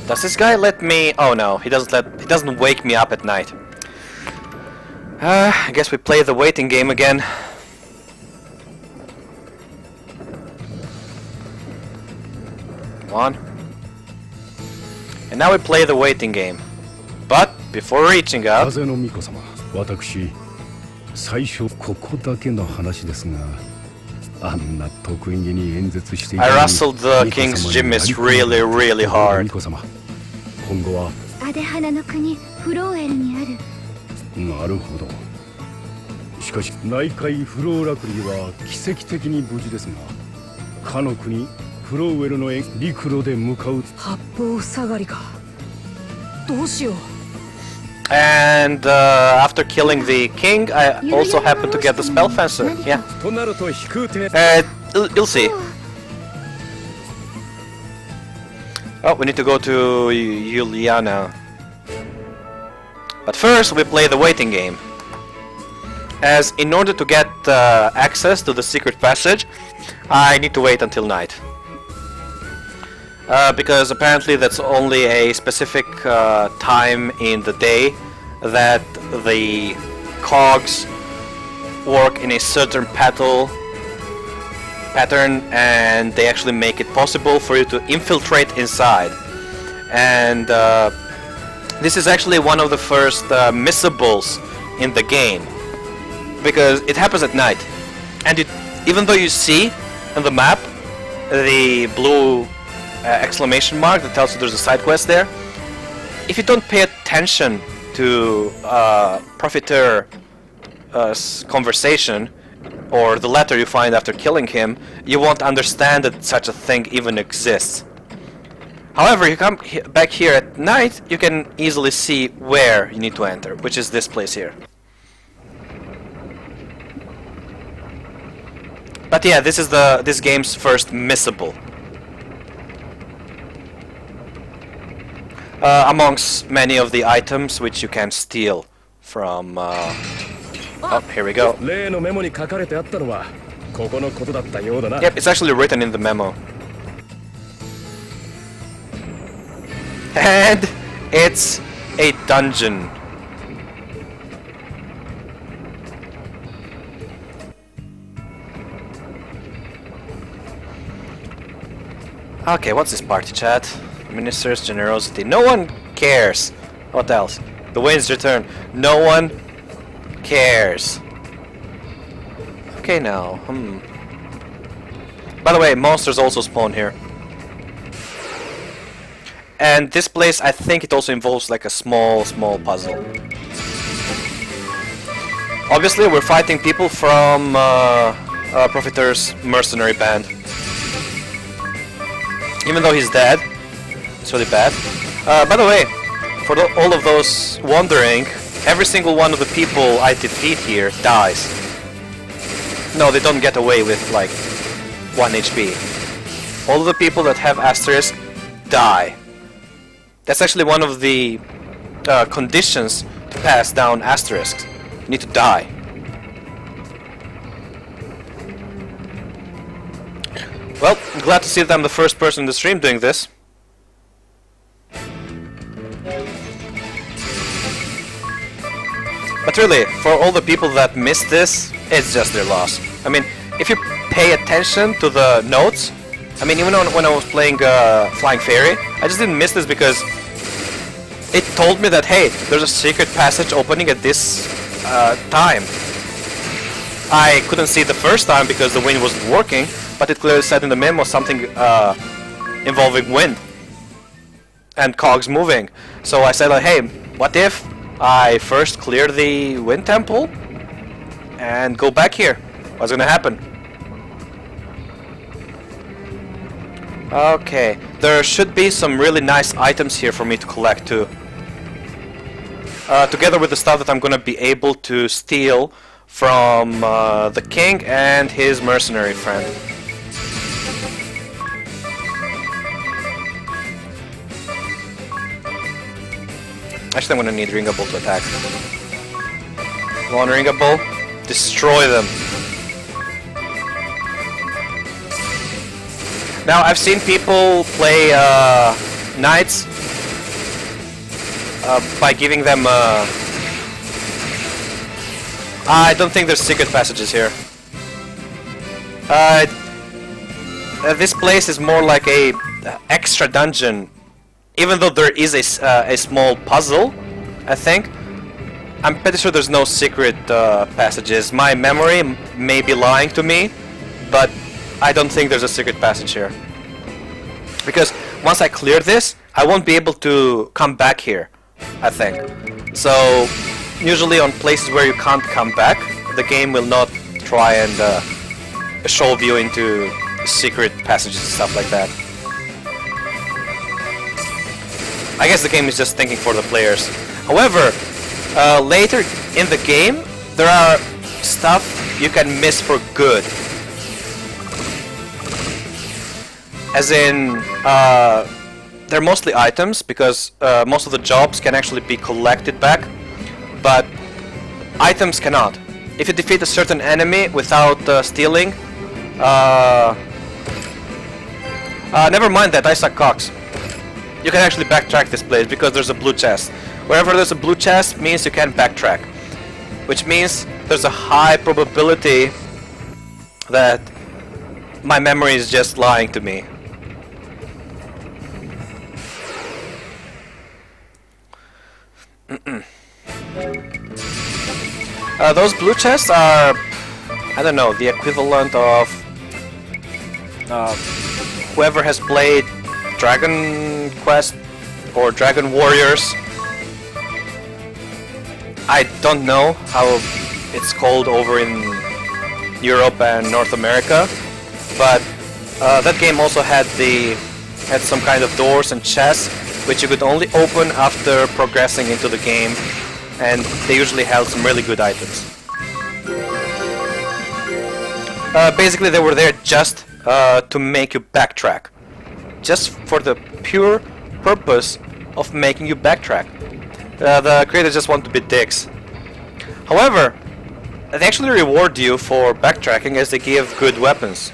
Does this guy let me... Oh no, he doesn't wake me up at night. I guess we play the waiting game again. Come on. And now we play the waiting game. But before reaching out... I rustled the king's gymnast really, really hard. アデハナの国フローエルにある。なるほど。しかし内海フローラクリは奇跡的に無事ですが、かの国フローエルの陸路で向かう。八方塞がりか。どうしよう。 And after killing the king, I also happened to get the spell fencer. Yeah. You'll see. Oh, we need to go to Juliana. But first, we play the waiting game. As in order to get access to the secret passage, I need to wait until night. Because apparently that's only a specific time in the day that the cogs work in a certain pattern, and they actually make it possible for you to infiltrate inside. And this is actually one of the first missables in the game, because it happens at night, and even though you see on the map the blue exclamation mark that tells you there's a side quest there, if you don't pay attention to Profiteur's conversation or the letter you find after killing him, you won't understand that such a thing even exists. However, you come back here at night, you can easily see where you need to enter, which is this place here. But yeah, this is this game's first missable. Amongst many of the items which you can steal from... Oh, here we go. Yep, it's actually written in the memo. And it's a dungeon. Okay, what's this party chat? Minister's generosity. No one cares. What else? The wind's return. No one cares. Okay now. By the way, monsters also spawn here. And this place, I think it also involves like a small puzzle. Obviously, we're fighting people from Profiteur's mercenary band. Even though he's dead, it's really bad. By the way, for all of those wondering, every single one of the people I defeat here dies. No, they don't get away with like 1 HP. All of the people that have asterisk die. That's actually one of the conditions to pass down asterisks. You need to die. Well, I'm glad to see that I'm the first person in the stream doing this. But really, for all the people that missed this, it's just their loss. I mean, if you pay attention to the notes, I mean, even when I was playing Flying Fairy, I just didn't miss this because it told me that, hey, there's a secret passage opening at this time. I couldn't see it the first time because the wind wasn't working, but it clearly said in the memo something involving wind and cogs moving. So I said, like, hey, what if I first clear the wind temple and go back here? What's gonna happen? Okay, there should be some really nice items here for me to collect too. Together with the stuff that I'm gonna be able to steal from the king and his mercenary friend. Actually, I'm gonna need Ringable to attack. Come on, Ringable. Destroy them. Now, I've seen people play knights by giving them. I don't think there's secret passages here. This place is more like a extra dungeon, even though there is a small puzzle. I think. I'm pretty sure there's no secret passages. My memory may be lying to me, but I don't think there's a secret passage here. Because once I clear this, I won't be able to come back here, I think. So, usually on places where you can't come back, the game will not try and shove you into secret passages and stuff like that. I guess the game is just thinking for the players. However, later in the game, there are stuff you can miss for good. As in, they're mostly items, because most of the jobs can actually be collected back, but items cannot. If you defeat a certain enemy without stealing, never mind that, I suck cocks. You can actually backtrack this place because there's a blue chest. Wherever there's a blue chest means you can backtrack, which means there's a high probability that my memory is just lying to me. Those blue chests are, I don't know, the equivalent of whoever has played Dragon Quest or Dragon Warriors. I don't know how it's called over in Europe and North America, but that game also had some kind of doors and chests which you could only open after progressing into the game, and they usually held some really good items. Basically, they were there just to make you backtrack, just for the pure purpose of making you backtrack. The creators just want to be dicks. However, they actually reward you for backtracking as they give good weapons.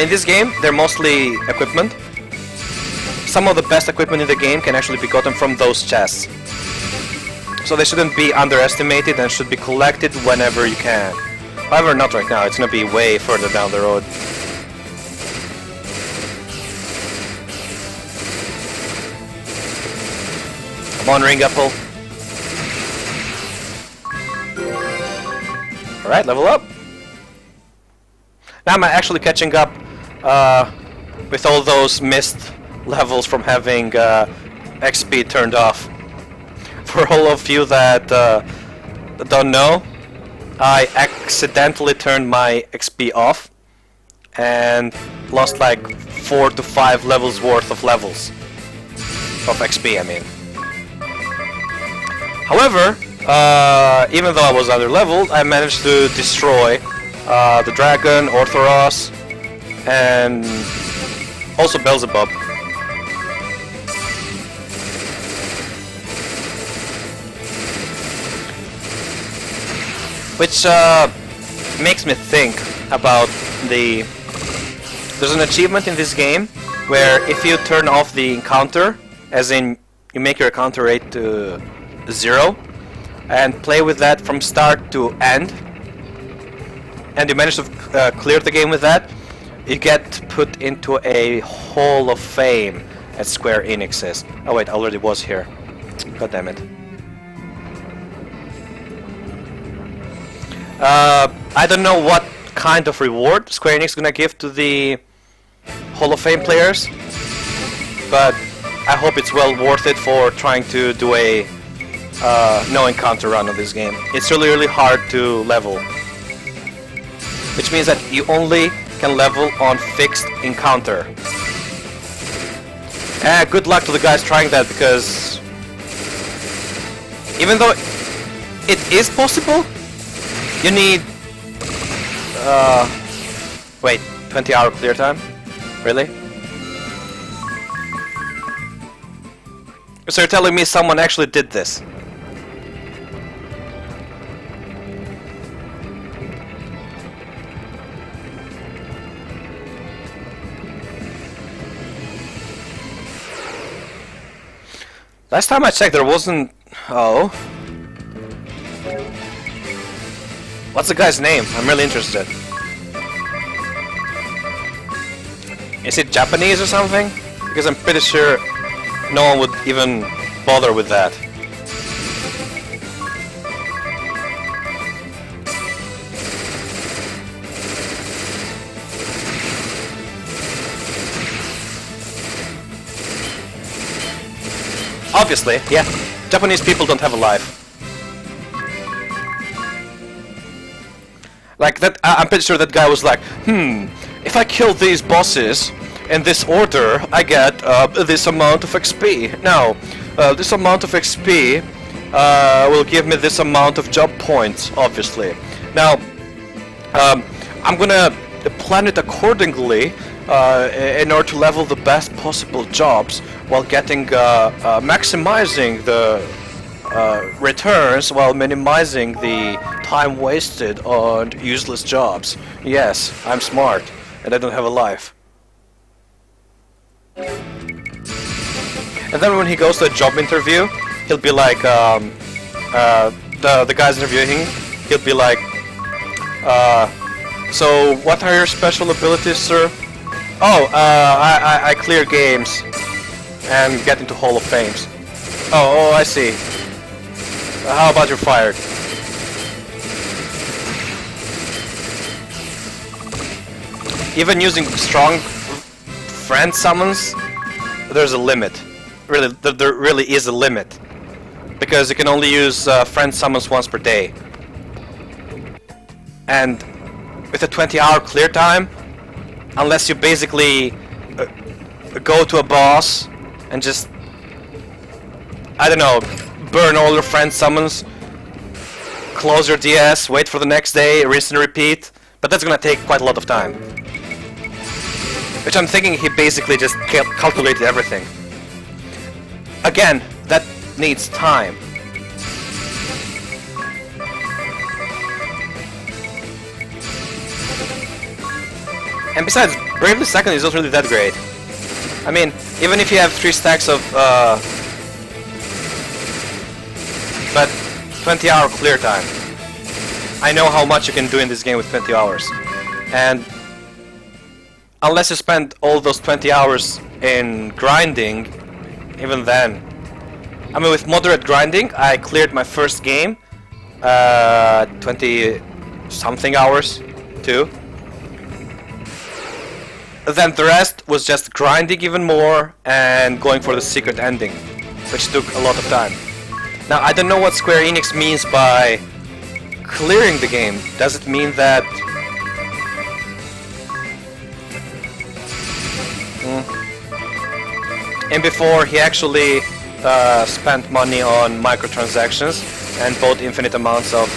In this game, they're mostly equipment. Some of the best equipment in the game can actually be gotten from those chests. So they shouldn't be underestimated and should be collected whenever you can. However, not right now, it's gonna be way further down the road. Come on, Ring Apple. Alright, level up. Now I'm actually catching up with all those missed levels from having XP turned off. For all of you that don't know, I accidentally turned my XP off and lost like 4 to 5 levels worth of levels of XP, I mean. However, even though I was under-leveled, I managed to destroy the dragon, Orthoros, and also Beelzebub. Which makes me think about there's an achievement in this game where if you turn off the encounter, as in you make your encounter rate to 0 and play with that from start to end, and you manage to clear the game with that, you get put into a Hall of Fame at Square Enix's. Oh wait, I already was here. God damn it. I don't know what kind of reward Square Enix is gonna give to the Hall of Fame players, but I hope it's well worth it for trying to do a no encounter run of this game. It's really hard to level, which means that you only can level on fixed encounter. Good luck to the guys trying that, because even though it is possible, you need wait, 20-hour clear time? Really? So you're telling me someone actually did this? Last time I checked, there wasn't. Oh. What's the guy's name? I'm really interested. Is it Japanese or something? Because I'm pretty sure no one would even bother with that. Obviously, yeah. Japanese people don't have a life. Like that, I'm pretty sure that guy was like, if I kill these bosses in this order, I get this amount of XP. Now, this amount of XP will give me this amount of job points, obviously. Now, I'm gonna plan it accordingly in order to level the best possible jobs while getting maximizing the returns while minimizing the time wasted on useless jobs. Yes, I'm smart and I don't have a life. And then when he goes to a job interview, he'll be like, the guy's interviewing, he'll be like, so what are your special abilities, sir? Oh, I clear games and get into Hall of Fames. Oh, I see. How about you're fired? Even using strong friend summons, there's a limit. Really, there really is a limit. Because you can only use friend summons once per day. And with a 20-hour clear time, unless you basically go to a boss and just, I don't know, burn all your friend summons, close your DS, wait for the next day, rinse and repeat, but that's gonna take quite a lot of time. Which I'm thinking he basically just calculated everything. Again, that needs time. And besides, Bravely Second is not really that great. I mean, even if you have 3 stacks of, but 20-hour clear time. I know how much you can do in this game with 20 hours. And unless you spend all those 20 hours in grinding, even then. I mean, with moderate grinding, I cleared my first game, 20-something hours, too. Then the rest was just grinding even more and going for the secret ending, which took a lot of time. Now, I don't know what Square Enix means by clearing the game. Does it mean that... And before, he actually spent money on microtransactions and bought infinite amounts of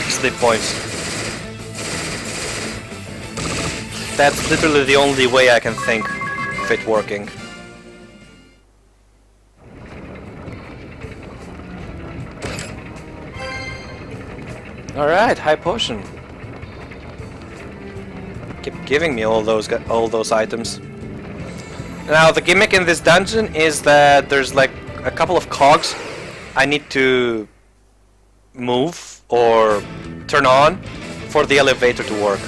sleep points. That's literally the only way I can think of it working. Alright, high potion. Keep giving me all those items. Now the gimmick in this dungeon is that there's like a couple of cogs I need to move or turn on for the elevator to work.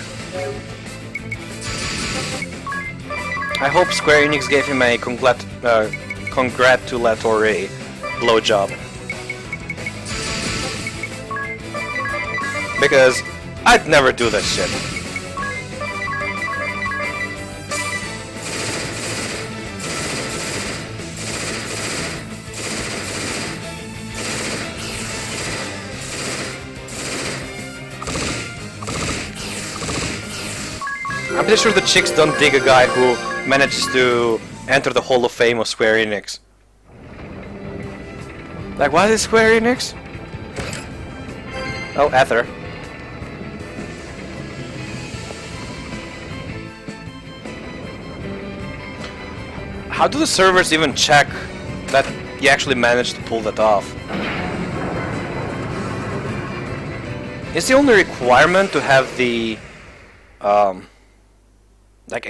I hope Square Enix gave him a congratulatory blowjob. Because I'd never do that shit. I'm pretty sure the chicks don't dig a guy who manages to enter the Hall of Fame of Square Enix. Like, what is Square Enix? Oh, Ether. How do the servers even check that you actually managed to pull that off? Is the only requirement to have the like